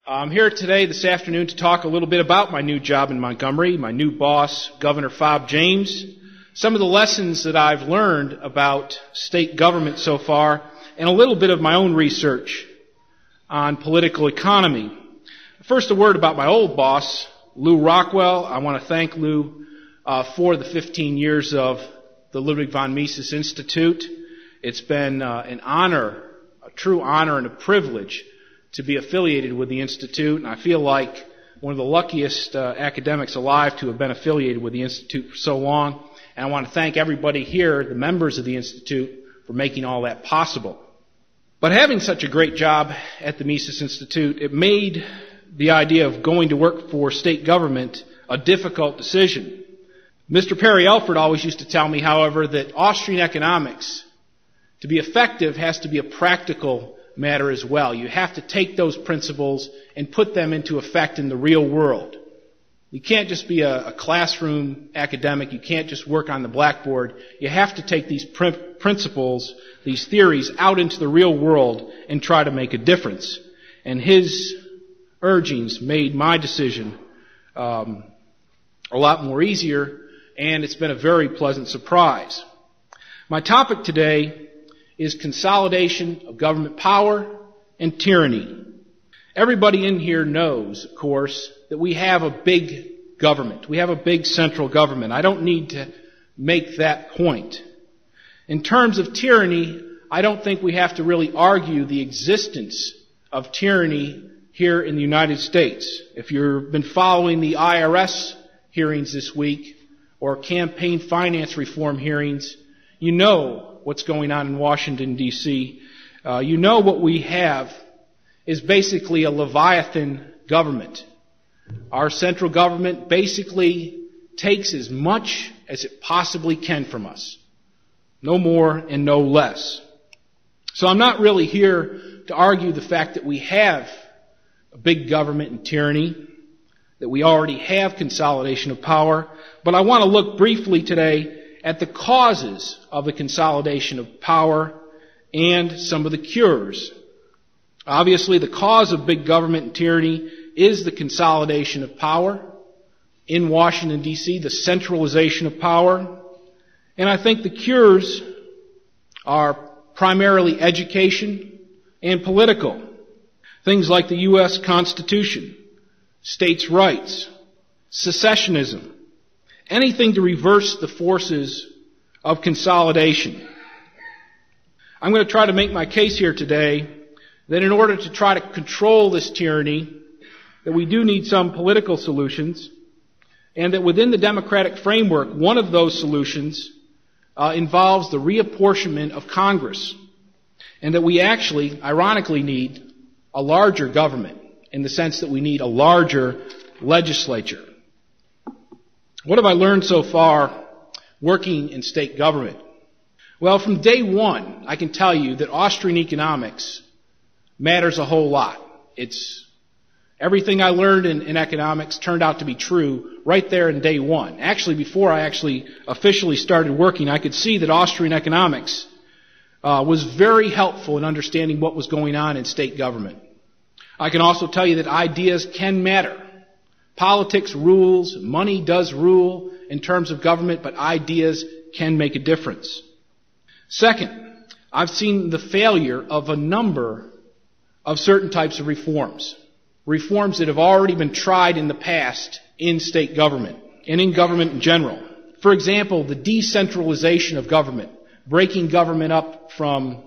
I'm here today, this afternoon, to talk a little bit about my new job in Montgomery, my new boss, Governor Fob James, some of the lessons that I've learned about state government so far, and a little bit of my own research on political economy. First, a word about my old boss, Lou Rockwell. I want to thank Lou for the 15 years of the Ludwig von Mises Institute. It's been an honor, a true honor and a privilege to be affiliated with the Institute, and I feel like one of the luckiest academics alive to have been affiliated with the Institute for so long. And I want to thank everybody here, the members of the Institute, for making all that possible. But having such a great job at the Mises Institute, it made the idea of going to work for state government a difficult decision. Mr. Perry Elford always used to tell me, however, that Austrian economics, to be effective, has to be a practical matter as well. You have to take those principles and put them into effect in the real world. You can't just be a classroom academic. You can't just work on the blackboard. You have to take these principles, these theories, out into the real world and try to make a difference. And his urgings made my decision a lot more easier, and it's been a very pleasant surprise. My topic today is consolidation of government power and tyranny. Everybody in here knows, of course, that we have a big government. We have a big central government. I don't need to make that point. In terms of tyranny, I don't think we have to really argue the existence of tyranny here in the United States. If you've been following the IRS hearings this week or campaign finance reform hearings, you know what's going on in Washington, D.C. You know what we have is basically a Leviathan government. Our central government basically takes as much as it possibly can from us. No more and no less. So I'm not really here to argue the fact that we have a big government and tyranny, that we already have consolidation of power, but I want to look briefly today at the causes of the consolidation of power and some of the cures. Obviously, the cause of big government and tyranny is the consolidation of power in Washington, D.C., the centralization of power. And I think the cures are primarily education and political. Things like the U.S. Constitution, states' rights, secessionism, anything to reverse the forces of consolidation. I'm going to try to make my case here today that in order to try to control this tyranny, that we do need some political solutions, and that within the democratic framework, one of those solutions involves the reapportionment of Congress, and that we actually, ironically, need a larger government in the sense that we need a larger legislature. What have I learned so far working in state government? Well, from day one, I can tell you that Austrian economics matters a whole lot. It's everything I learned in economics turned out to be true right there in day one. Actually, before I officially started working, I could see that Austrian economics was very helpful in understanding what was going on in state government. I can also tell you that ideas can matter. Politics rules, money does rule in terms of government, but ideas can make a difference. Second, I've seen the failure of a number of certain types of reforms. Reforms that have already been tried in the past in state government and in government in general. For example, the decentralization of government, breaking government up from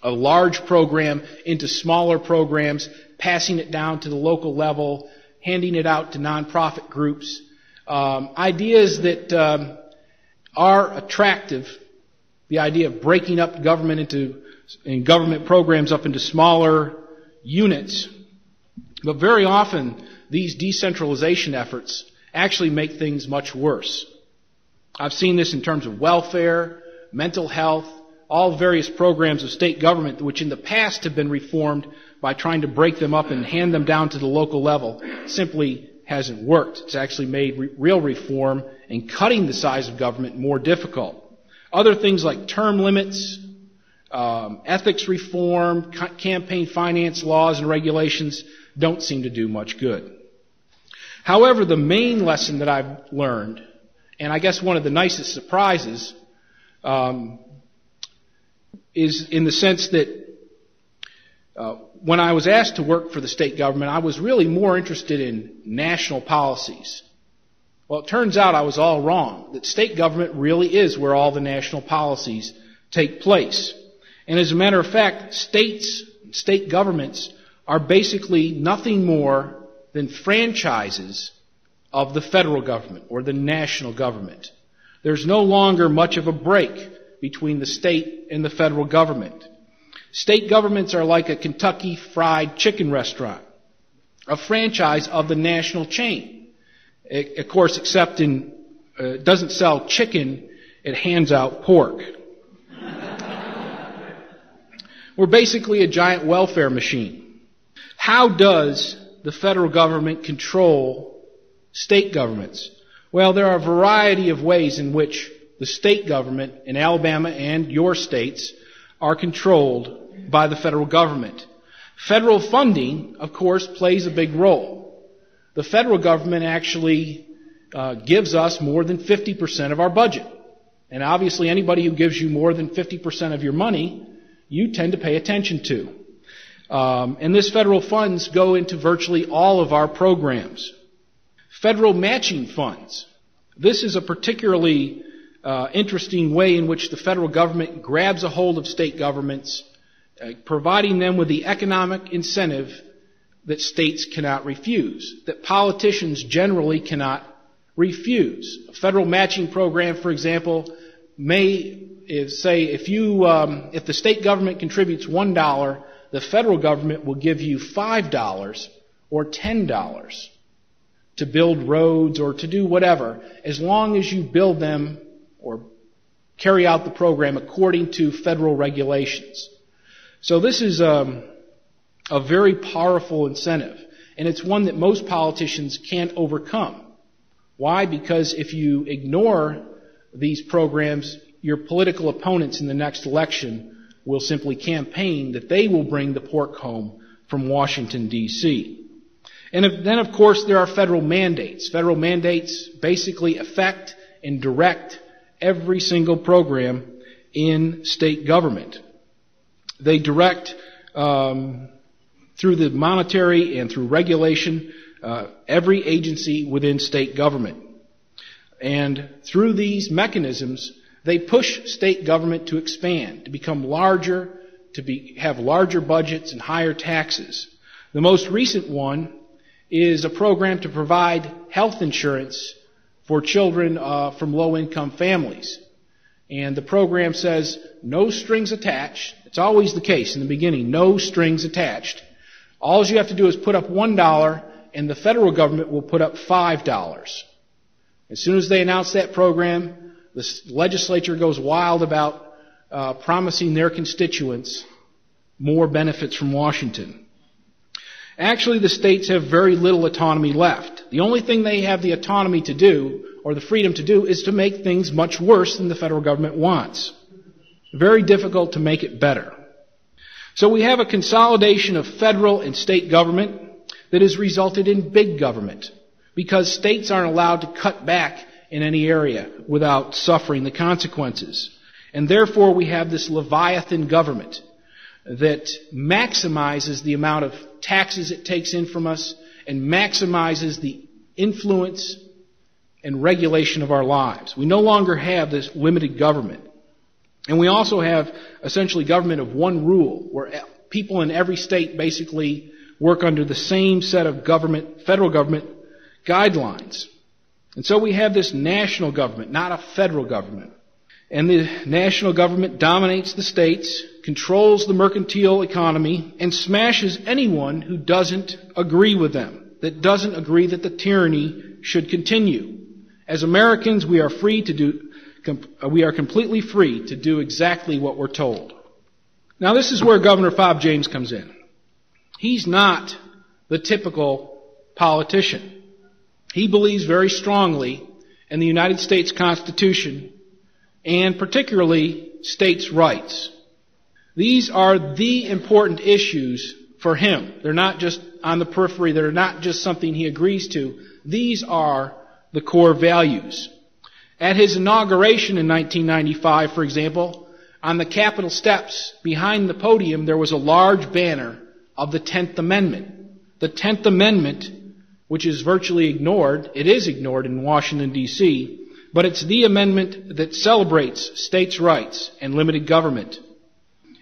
a large program into smaller programs, passing it down to the local level, handing it out to nonprofit groups. Ideas that are attractive, the idea of breaking up government and government programs up into smaller units. But very often, these decentralization efforts actually make things much worse. I've seen this in terms of welfare, mental health, all various programs of state government which in the past have been reformed by trying to break them up and hand them down to the local level simply hasn't worked. It's actually made real reform and cutting the size of government more difficult. Other things like term limits, ethics reform, campaign finance laws and regulations don't seem to do much good. However, the main lesson that I've learned, and I guess one of the nicest surprises, is in the sense that when I was asked to work for the state government, I was really more interested in national policies. Well, it turns out I was all wrong, that state government really is where all the national policies take place. And as a matter of fact, state governments are basically nothing more than franchises of the federal government or the national government. There's no longer much of a break between the state and the federal government. State governments are like a Kentucky Fried Chicken restaurant, a franchise of the national chain. Of course, except it doesn't sell chicken, it hands out pork. We're basically a giant welfare machine. How does the federal government control state governments? Well, there are a variety of ways in which the state government in Alabama and your states are controlled by the federal government. Federal funding, of course, plays a big role. The federal government actually gives us more than 50% of our budget. And obviously anybody who gives you more than 50% of your money, you tend to pay attention to. And this federal funds go into virtually all of our programs. Federal matching funds. This is a particularly interesting way in which the federal government grabs a hold of state governments, providing them with the economic incentive that states cannot refuse, that politicians generally cannot refuse. A federal matching program, for example, may say if the state government contributes $1, the federal government will give you $5 or $10 to build roads or to do whatever, as long as you build them or carry out the program according to federal regulations. So this is a very powerful incentive, and it's one that most politicians can't overcome. Why? Because if you ignore these programs, your political opponents in the next election will simply campaign that they will bring the pork home from Washington, D.C. And then, of course, there are federal mandates. Federal mandates basically affect and direct every single program in state government. They direct through the monetary and through regulation every agency within state government. And through these mechanisms, they push state government to expand, to become larger, have larger budgets and higher taxes. The most recent one is a program to provide health insurance for children from low-income families. And the program says no strings attached. It's always the case in the beginning, no strings attached. All you have to do is put up $1 and the federal government will put up $5. As soon as they announce that program, the legislature goes wild about promising their constituents more benefits from Washington. Actually, the states have very little autonomy left. The only thing they have the autonomy to do, or the freedom to do, is to make things much worse than the federal government wants. Very difficult to make it better. So we have a consolidation of federal and state government that has resulted in big government, because states aren't allowed to cut back in any area without suffering the consequences. And therefore we have this Leviathan government that maximizes the amount of taxes it takes in from us and maximizes the influence and regulation of our lives. We no longer have this limited government. And we also have essentially government of one rule, where people in every state basically work under the same set of federal government guidelines. And so we have this national government, not a federal government. And the national government dominates the states, controls the mercantile economy, and smashes anyone who doesn't agree with them, that doesn't agree that the tyranny should continue. As Americans, we are completely free to do exactly what we're told. Now, this is where Governor Fob James comes in. He's not the typical politician. He believes very strongly in the United States Constitution and particularly states' rights. These are the important issues for him. They're not just on the periphery. They're not just something he agrees to. These are the core values. At his inauguration in 1995, for example, on the Capitol steps behind the podium, there was a large banner of the 10th Amendment. The 10th Amendment, which is virtually ignored, it is ignored in Washington, D.C., but it's the amendment that celebrates states' rights and limited government.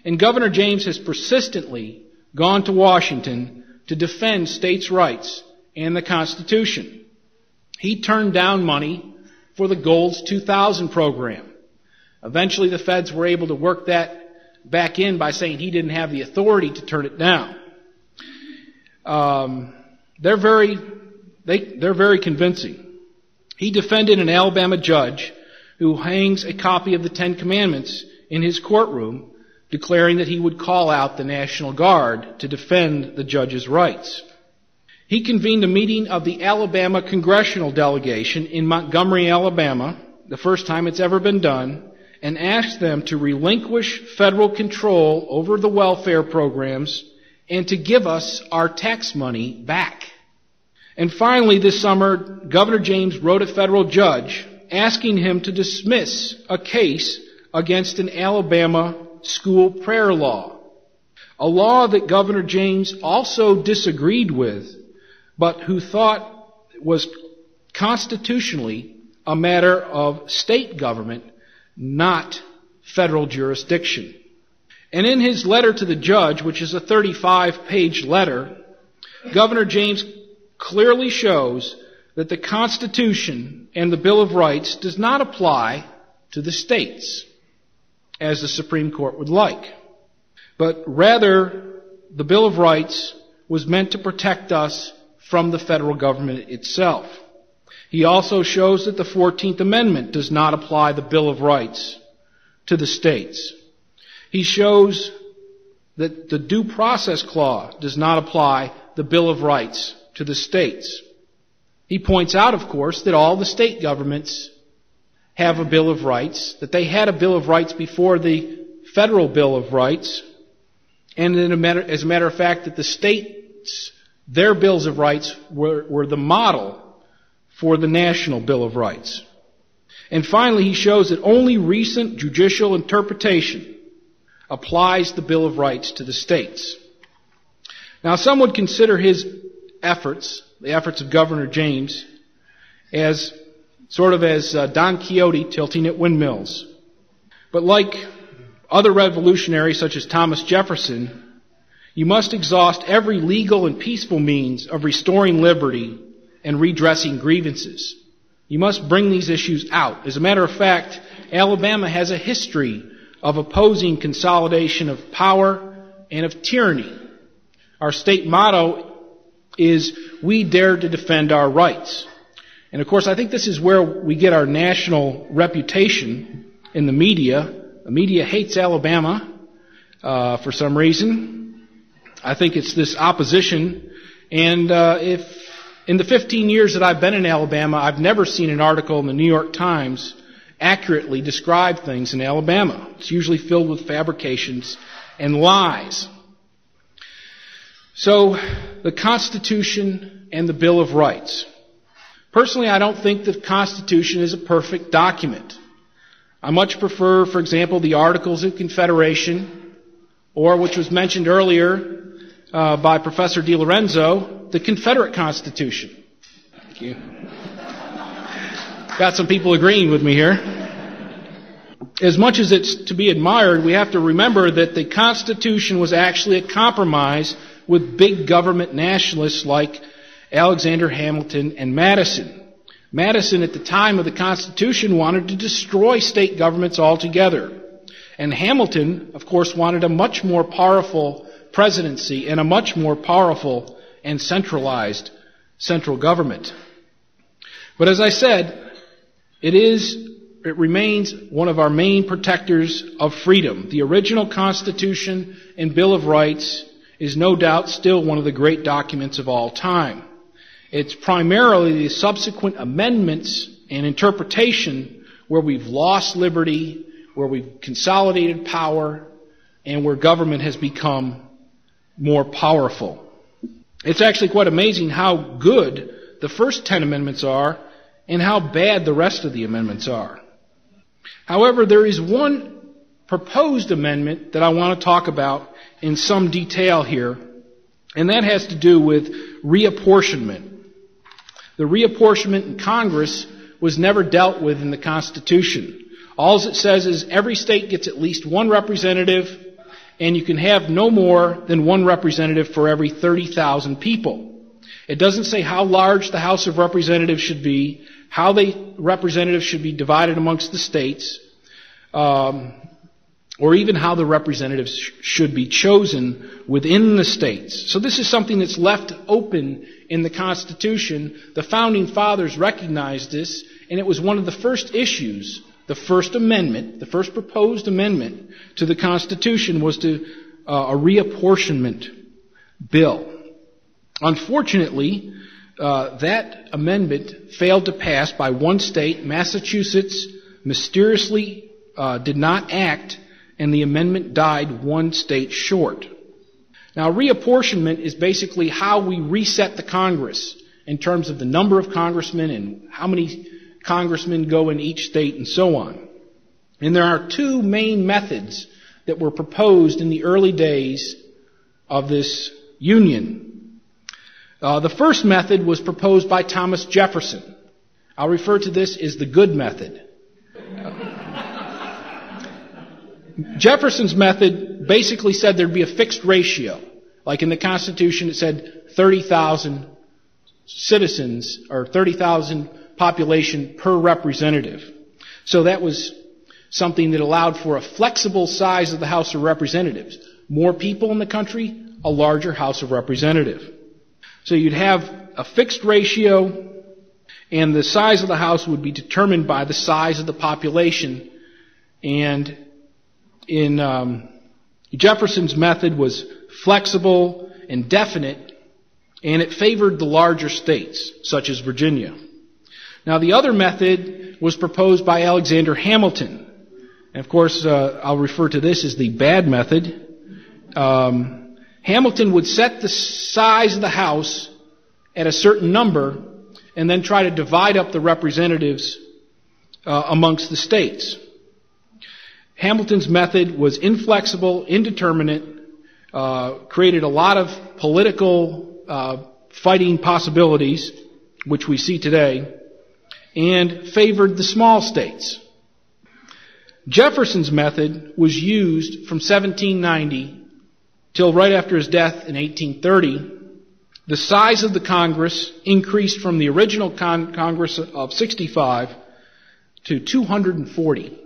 And Governor James has persistently gone to Washington to defend states' rights and the Constitution. He turned down money for the Gold's 2000 program. Eventually the feds were able to work that back in by saying he didn't have the authority to turn it down. They're very convincing. He defended an Alabama judge who hangs a copy of the Ten Commandments in his courtroom, declaring that he would call out the National Guard to defend the judge's rights. He convened a meeting of the Alabama congressional delegation in Montgomery, Alabama, the first time it's ever been done, and asked them to relinquish federal control over the welfare programs and to give us our tax money back. And finally, this summer, Governor James wrote a federal judge asking him to dismiss a case against an Alabama school prayer law, a law that Governor James also disagreed with, but who thought was constitutionally a matter of state government, not federal jurisdiction. And in his letter to the judge, which is a 35-page letter, Governor James clearly shows that the Constitution and the Bill of Rights does not apply to the states, as the Supreme Court would like. But rather, the Bill of Rights was meant to protect us from the federal government itself. He also shows that the 14th Amendment does not apply the Bill of Rights to the states. He shows that the Due Process Clause does not apply the Bill of Rights to the states. He points out, of course, that all the state governments have a Bill of Rights, that they had a Bill of Rights before the federal Bill of Rights, and as a matter of fact, that the states, their bills of rights were the model for the national Bill of Rights. And finally, he shows that only recent judicial interpretation applies the Bill of Rights to the states. Now, some would consider his efforts, the efforts of Governor James, as sort of as Don Quixote tilting at windmills. But like other revolutionaries such as Thomas Jefferson, you must exhaust every legal and peaceful means of restoring liberty and redressing grievances. You must bring these issues out. As a matter of fact, Alabama has a history of opposing consolidation of power and of tyranny. Our state motto is, "We dare to defend our rights." And of course, I think this is where we get our national reputation in the media. The media hates Alabama for some reason. I think it's this opposition. And if in the 15 years that I've been in Alabama, I've never seen an article in the New York Times accurately describe things in Alabama. It's usually filled with fabrications and lies. So, the Constitution and the Bill of Rights. Personally, I don't think the Constitution is a perfect document. I much prefer, for example, the Articles of Confederation, or, which was mentioned earlier by Professor DiLorenzo, the Confederate Constitution. Thank you. Got some people agreeing with me here. As much as it's to be admired, we have to remember that the Constitution was actually a compromise with big government nationalists like Alexander Hamilton and Madison. Madison, at the time of the Constitution, wanted to destroy state governments altogether. And Hamilton, of course, wanted a much more powerful presidency and a much more powerful and centralized central government. But as I said, it remains one of our main protectors of freedom. The original Constitution and Bill of Rights is no doubt still one of the great documents of all time. It's primarily the subsequent amendments and interpretation where we've lost liberty, where we've consolidated power, and where government has become more powerful. It's actually quite amazing how good the first 10 amendments are and how bad the rest of the amendments are. However, there is one proposed amendment that I want to talk about in some detail here, and that has to do with reapportionment. The reapportionment in Congress was never dealt with in the Constitution. All it says is every state gets at least one representative, and you can have no more than one representative for every 30,000 people. It doesn't say how large the House of Representatives should be, how the representatives should be divided amongst the states, or even how the representatives should be chosen within the states. So this is something that's left open in the Constitution. The Founding Fathers recognized this, and it was one of the first issues. The first amendment, the first proposed amendment to the Constitution was a reapportionment bill. Unfortunately, that amendment failed to pass by one state. Massachusetts mysteriously did not act, and the amendment died one state short. Now, reapportionment is basically how we reset the Congress in terms of the number of congressmen and how many congressmen go in each state and so on. And there are two main methods that were proposed in the early days of this union. The first method was proposed by Thomas Jefferson. I'll refer to this as the good method. Jefferson's method basically said there'd be a fixed ratio. Like in the Constitution, it said 30,000 citizens or 30,000 population per representative. So that was something that allowed for a flexible size of the House of Representatives. More people in the country, a larger House of Representatives. So you'd have a fixed ratio, and the size of the House would be determined by the size of the population. And in Jefferson's method was flexible and definite, and it favored the larger states, such as Virginia. Now, the other method was proposed by Alexander Hamilton. And of course, I'll refer to this as the bad method. Hamilton would set the size of the House at a certain number and then try to divide up the representatives amongst the states. Hamilton's method was inflexible, indeterminate, created a lot of political fighting possibilities, which we see today, and favored the small states. Jefferson's method was used from 1790 till right after his death in 1830. The size of the Congress increased from the original Congress of 65 to 240.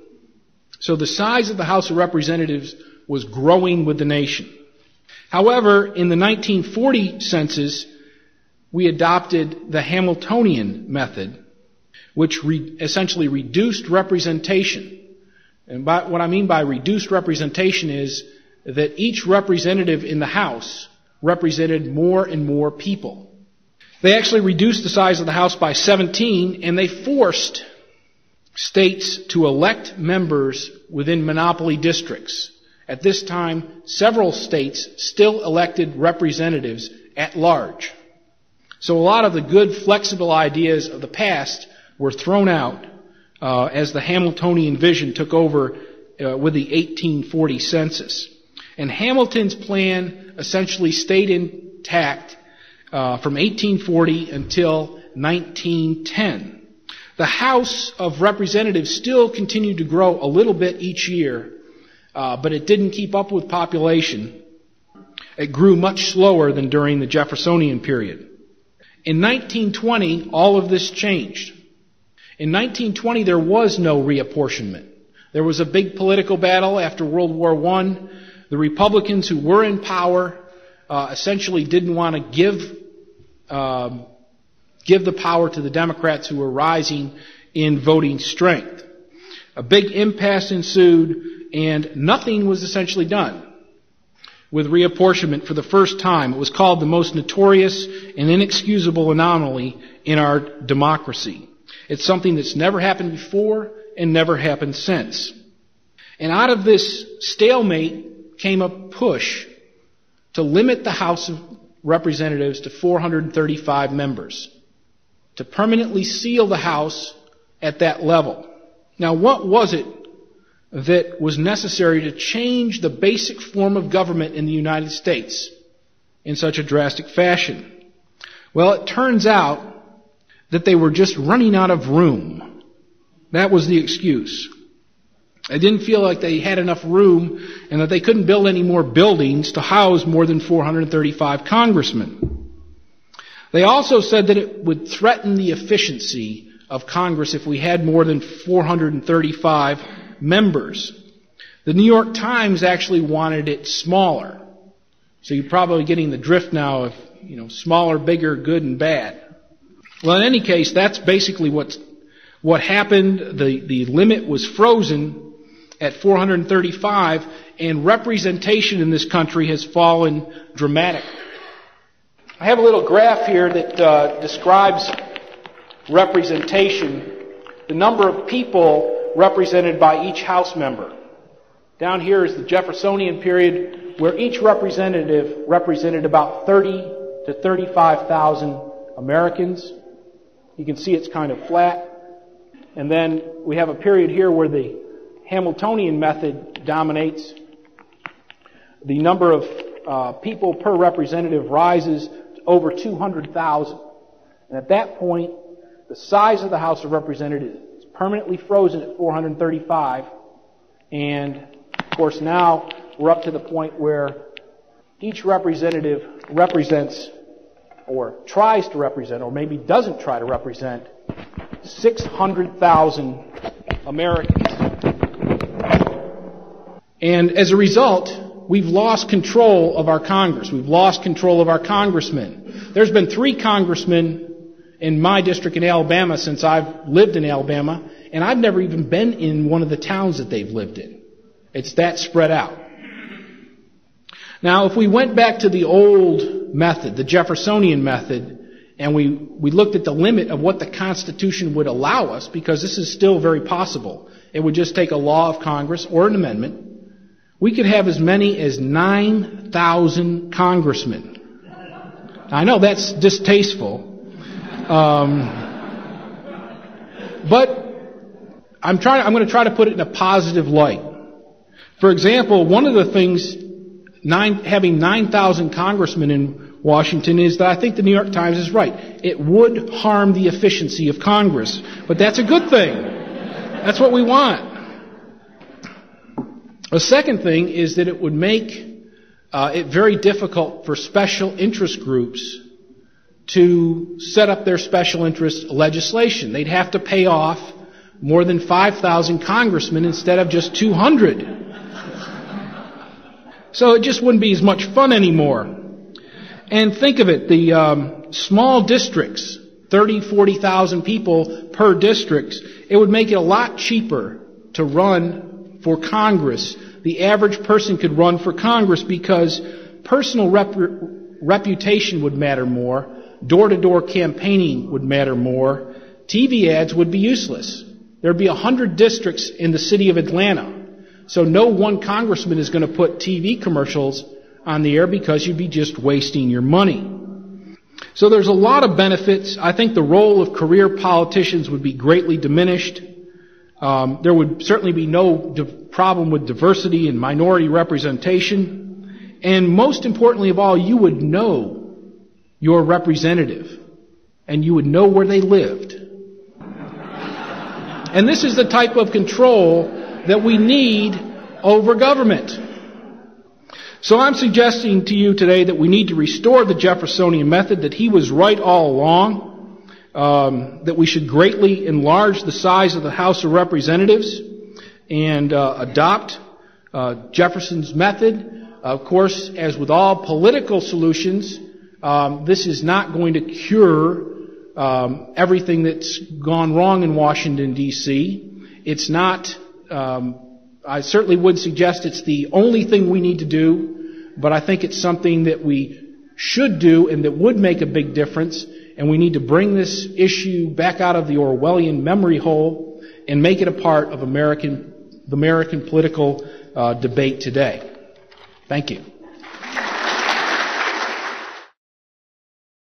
So the size of the House of Representatives was growing with the nation. However, in the 1940 census, we adopted the Hamiltonian Method, which essentially reduced representation. And what I mean by reduced representation is that each representative in the House represented more and more people. They actually reduced the size of the House by 17, and they forced states to elect members within monopoly districts. At this time, several states still elected representatives at large. So a lot of the good, flexible ideas of the past were thrown out as the Hamiltonian vision took over with the 1840 census. And Hamilton's plan essentially stayed intact from 1840 until 1910. The House of Representatives still continued to grow a little bit each year, but it didn't keep up with population. It grew much slower than during the Jeffersonian period. In 1920, all of this changed. In 1920, there was no reapportionment. There was a big political battle after World War I. The Republicans who were in power essentially didn't want to give the power to the Democrats who were rising in voting strength. A big impasse ensued, and nothing was essentially done with reapportionment for the first time. It was called the most notorious and inexcusable anomaly in our democracy. It's something that's never happened before and never happened since. And out of this stalemate came a push to limit the House of Representatives to 435 members, to permanently seal the House at that level. Now, what was it that was necessary to change the basic form of government in the United States in such a drastic fashion? Well, it turns out that they were just running out of room. That was the excuse. They didn't feel like they had enough room and that they couldn't build any more buildings to house more than 435 congressmen. They also said that it would threaten the efficiency of Congress if we had more than 435 members. The New York Times actually wanted it smaller. So you're probably getting the drift now of, smaller, bigger, good and bad. Well, in any case, that's basically what happened. The limit was frozen at 435, and representation in this country has fallen dramatically. I have a little graph here that describes representation, the number of people represented by each House member. Down here is the Jeffersonian period, where each representative represented about 30 to 35,000 Americans. You can see it's kind of flat. And then we have a period here where the Hamiltonian Method dominates. The number of people per representative rises to over 200,000. And at that point, the size of the House of Representatives is permanently frozen at 435. And, of course, now we're up to the point where each representative represents or tries to represent, or maybe doesn't try to represent, 600,000 Americans. And as a result, we've lost control of our Congress. We've lost control of our congressmen. There's been 3 congressmen in my district in Alabama since I've lived in Alabama, and I've never even been in one of the towns that they've lived in. It's that spread out. Now, if we went back to the old method, the Jeffersonian method, and we looked at the limit of what the Constitution would allow us, because this is still very possible, it would just take a law of Congress or an amendment. We could have as many as 9,000 congressmen. I know that's distasteful, but I'm going to try to put it in a positive light. For example, one of the things having 9,000 congressmen in Washington is that I think the New York Times is right. It would harm the efficiency of Congress, but that's a good thing. That's what we want. A second thing is that it would make it very difficult for special interest groups to set up their special interest legislation. They'd have to pay off more than 5,000 congressmen instead of just 200. So it just wouldn't be as much fun anymore. And think of it, the small districts, 30, 40,000 people per district, it would make it a lot cheaper to run for Congress. The average person could run for Congress because personal reputation would matter more, door-to-door campaigning would matter more, TV ads would be useless. There would be 100 districts in the city of Atlanta. So no one congressman is going to put TV commercials on the air because you'd be just wasting your money. So there's a lot of benefits. I think the role of career politicians would be greatly diminished. There would certainly be no problem with diversity and minority representation. And most importantly of all, you would know your representative and you would know where they lived. And this is the type of control that we need over government. So I'm suggesting to you today that we need to restore the Jeffersonian method, that he was right all along, that we should greatly enlarge the size of the House of Representatives and adopt Jefferson's method. Of course, as with all political solutions, this is not going to cure everything that's gone wrong in Washington, D.C. It's not, I certainly would suggest it's the only thing we need to do, but I think it's something that we should do and that would make a big difference, and we need to bring this issue back out of the Orwellian memory hole and make it a part of the American political debate today. Thank you.